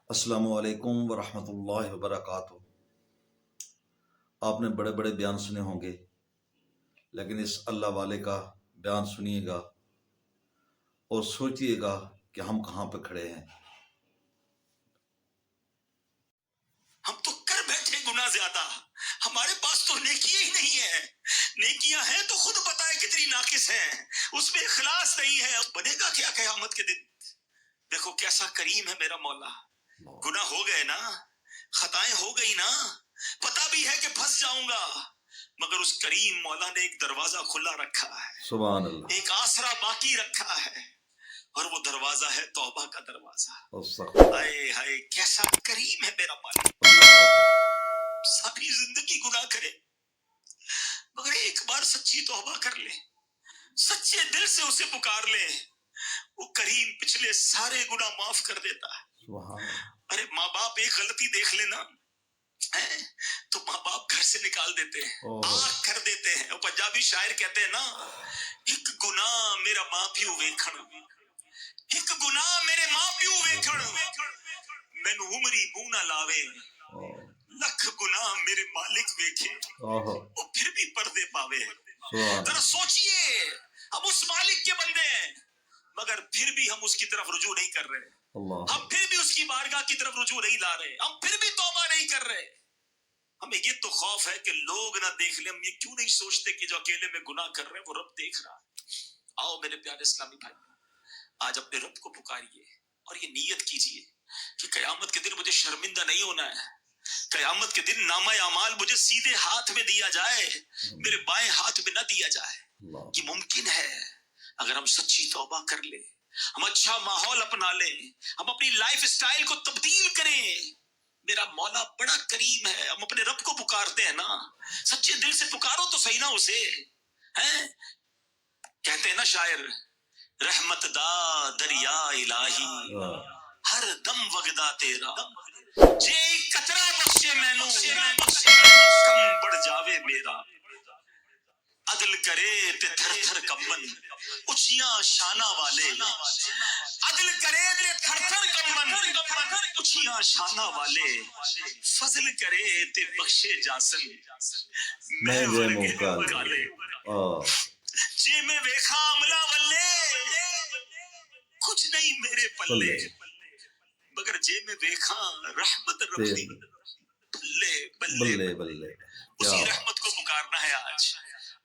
अस्सलामु अलैकुम वरहमतुल्लाहि वबरकातुह। आपने बड़े बड़े बयान सुने होंगे, लेकिन इस अल्लाह वाले का बयान सुनिएगा और सोचिएगा कि हम कहाँ पे खड़े हैं। हम तो कर बैठे गुनाह ज्यादा, हमारे पास तो नेकियां ही नहीं है। नेकियां हैं तो खुद बताए कितनी नाकिस हैं, उसमें इखलास नहीं है। बनेगा क्या क़यामत के दिन? देखो कैसा करीम है मेरा मौला। गुनाह हो गए ना, खताएं हो गई ना, पता भी है कि फंस जाऊंगा, मगर उस करीम मौला ने एक दरवाजा खुला रखा है, सुभान अल्लाह, एक आसरा बाकी रखा है, और वो दरवाजा है तौबा का दरवाजा। हाय हाय कैसा करीम है मेरा मालिक। सारी जिंदगी गुनाह करे, मगर एक बार सच्ची तौबा कर ले, सच्चे दिल से उसे पुकार ले, वो करीम पिछले सारे गुनाह माफ कर देता है। अरे माँ बाप एक गलती देख लेना है तो माँ बाप घर से निकाल देते हैं, आग कर देते हैं। और पंजाबी शायर कहते हैं ना, एक गुनाह मेरा माँ प्यू वेखण, एक गुनाह मेरे माँ प्यू वेखण, मैनू उमरी मुंह ना लावे, लख गुनाह मेरे मालिक वेखे, वो फिर भी पर्दे पावे। जरा सोचिए, हम उस मालिक के बंदे हैं, मगर फिर भी हम उसकी तरफ रुजू नहीं कर रहे, हम फिर भी उसकी बारगाह की तरफ रुजू नहीं ला रहे, हम फिर भी तौबा नहीं कर रहे। हमें ये तो खौफ है कि लोग ना देख ले। हम ये क्यों नहीं सोचते कि जो अकेले में गुनाह कर रहे हैं वो रब देख रहा है। आओ मेरे प्यारे इस्लामी भाई, आज अपने रब को पुकारिए और ये नीयत कीजिए कि कयामत के दिन मुझे शर्मिंदा नहीं होना है। कयामत के दिन नामा अमाल मुझे सीधे हाथ में दिया जाए, मेरे बाएं हाथ में ना दिया जाए। ये मुमकिन है अगर हम सच्ची तौबा कर ले, हम अच्छा माहौल अपना ले, हम अपनी लाइफ स्टाइल को तब्दील करें। मेरा मौला बड़ा करीम है। हम अपने रब को पुकारते हैं ना, सच्चे दिल से पुकारो तो सही ना उसे, हैं? कहते हैं ना शायर, रहमत दा दरिया इलाही हर दम वगदा तेरा, जे कतरा बख्शे मैनू कम बढ़ जावे मेरा, अदल करे ते थर थर कंबन उचियां शाना वाले, अदल करे ते थर थर कंबन उचियां शाना वाले, फजल करे ते बख्शे जासन मैं वर्गे काले। जे में वेखा अमला वल्ले कुछ नहीं मेरे पल्ले, मगर जे में वेखा रहमत रब्बी बल्ले बल्ले बल्ले। उसी रहमत को पुकारना है आज।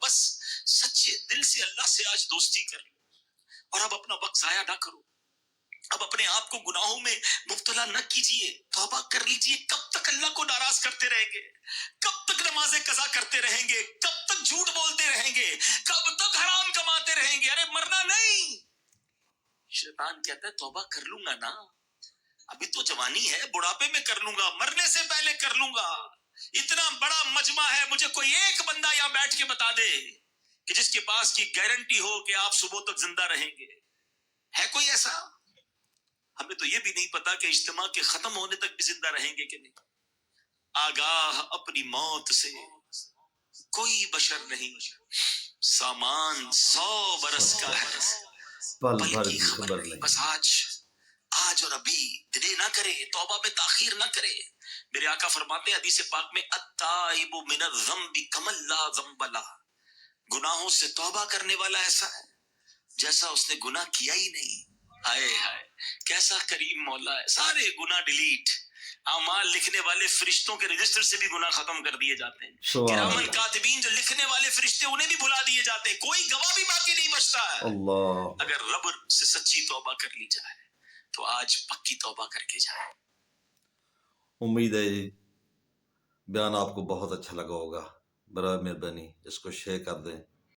बस सच्चे दिल से अल्लाह से आज दोस्ती कर लो, और अब अपना वक्त जाया ना करो। अब अपने आप को गुनाहों में मुब्तला न कीजिए, तौबा कर लीजिए। कब तक अल्लाह को नाराज करते रहेंगे? कब तक नमाजें कज़ा करते रहेंगे? कब तक झूठ बोलते रहेंगे? कब तक हराम कमाते रहेंगे? अरे मरना नहीं। शैतान कहता है तौबा कर लूंगा ना, अभी तो जवानी है, बुढ़ापे में कर लूंगा, मरने से पहले कर लूंगा। इतना बड़ा मजमा है, मुझे कोई एक बंदा यहाँ बैठ के बता दे कि जिसके पास की गारंटी हो कि आप सुबह तक जिंदा रहेंगे। है कोई ऐसा? हमें तो ये भी नहीं पता कि इज्तिमा के खत्म होने तक भी जिंदा रहेंगे कि नहीं। आगाह अपनी मौत से कोई बशर नहीं, सामान 100 बरस का है, पल की खबर नहीं। बस आज और अभी डिले ना करे, तौबा में ताखीर ना करे। मेरे आका फरमाते हैं हदीस पाक में, अत्ताइबु मिनज़ ज़म्बि कमन ला ज़म्ब ला, गुनाहों से तौबा करने वाला ऐसा है जैसा उसने गुनाह किया ही नहीं। हाय हाय कैसा करीम मौला है। सारे गुनाह डिलीट, अमाल लिखने वाले फरिश्तों के रजिस्टर से भी गुनाह खत्म कर दिए जाते हैं। किरामन कातिबीन जो लिखने वाले फरिश्ते, उन्हें भी भुला दिए जाते हैं। कोई गवाह भी बाकी नहीं बचता है अल्लाह। अगर रब से सच्ची तौबा कर ली जाए तो आज पक्की तौबा करके जाए। उम्मीद है ये बयान आपको बहुत अच्छा लगा होगा। बराए मेहरबानी इसको शेयर कर दें।